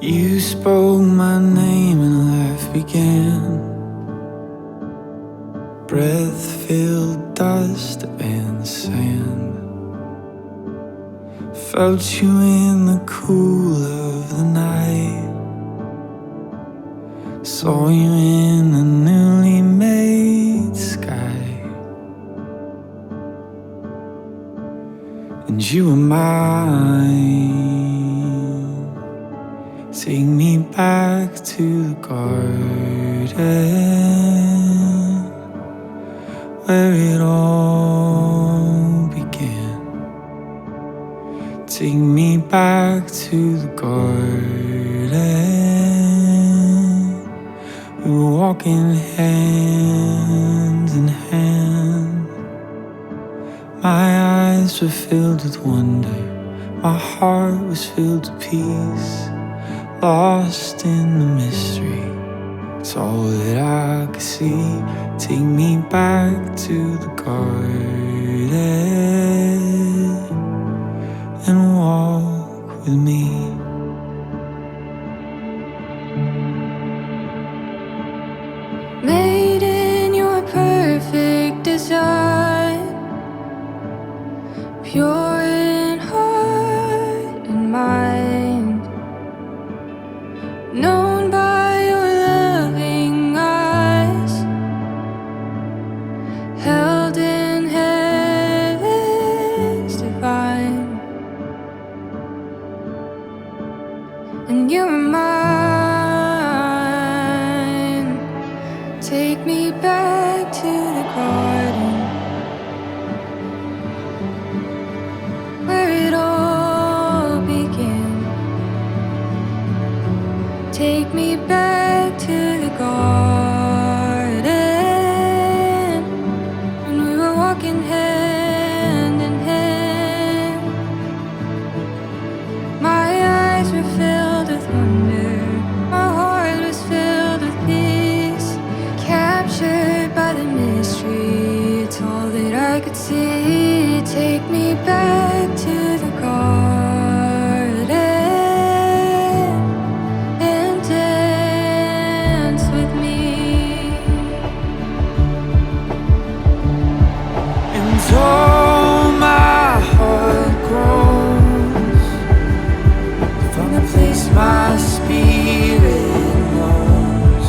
You spoke my name and life began. Breath filled dust and sand. Felt you in the cool of the night. Saw you in a newly made sky. And you were mine. Take me back to the garden where it all began. Take me back to the garden. We were walking hand in hand. My eyes were filled with wonder. My heart was filled with peace. Lost in the mystery, it's all that I could see. Take me back to the garden and walk with me. Made in your perfect design, pure in heart and mind, known by your loving eyes, held in heaven's divine. And you are mine. Take me back to the garden where it all began. Take me back to the garden when we were walking hand in hand. My eyes were filled with wonder. My heart was filled with peace. Captured by the mystery, it's all that I could see. Take me back to the garden and dance with me. And oh, my heart grows from the place my spirit knows.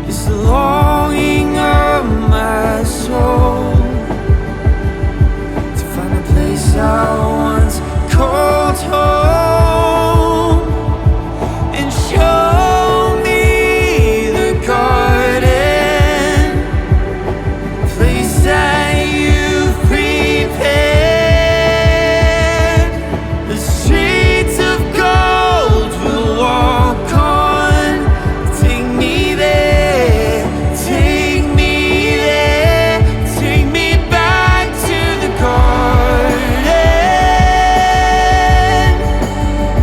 It's the longing of my soul to find a place I once called home and show me the garden, place that you've prepared. The streets of gold we'll walk on. Take me there, take me there, take me back to the garden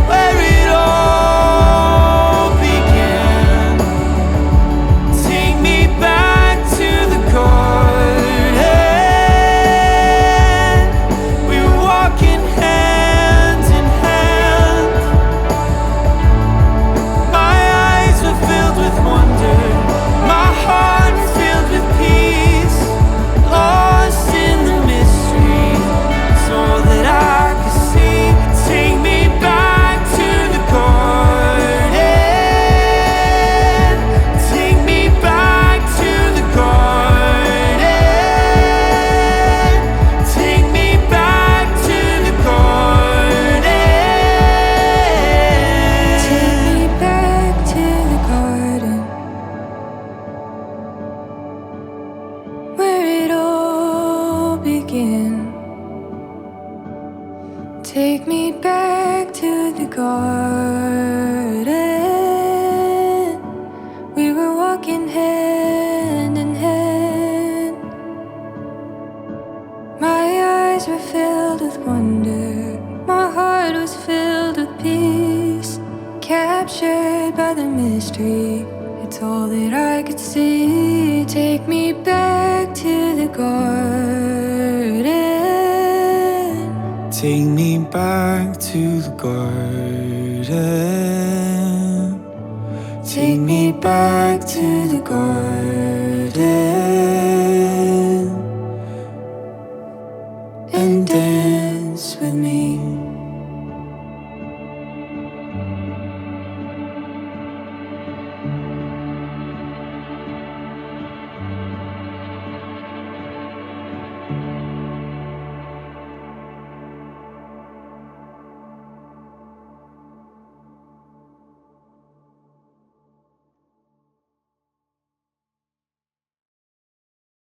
where it all began. Take me back to the garden. We were walking hand in hand. My eyes were filled with wonder. My heart filled with peace. Lost in the mystery, it's all that I could see. Take me back to the garden. Take me back to the garden. Take me back to the garden. Take me back to the garden where it all began. Take me back to the garden. We were walking hand in hand. My eyes were filled with wonder. My heart was filled with peace. Captured by the mystery, it's all that I could see. Take me back to the garden Take me back to the garden. Take me back to the garden and dance with me.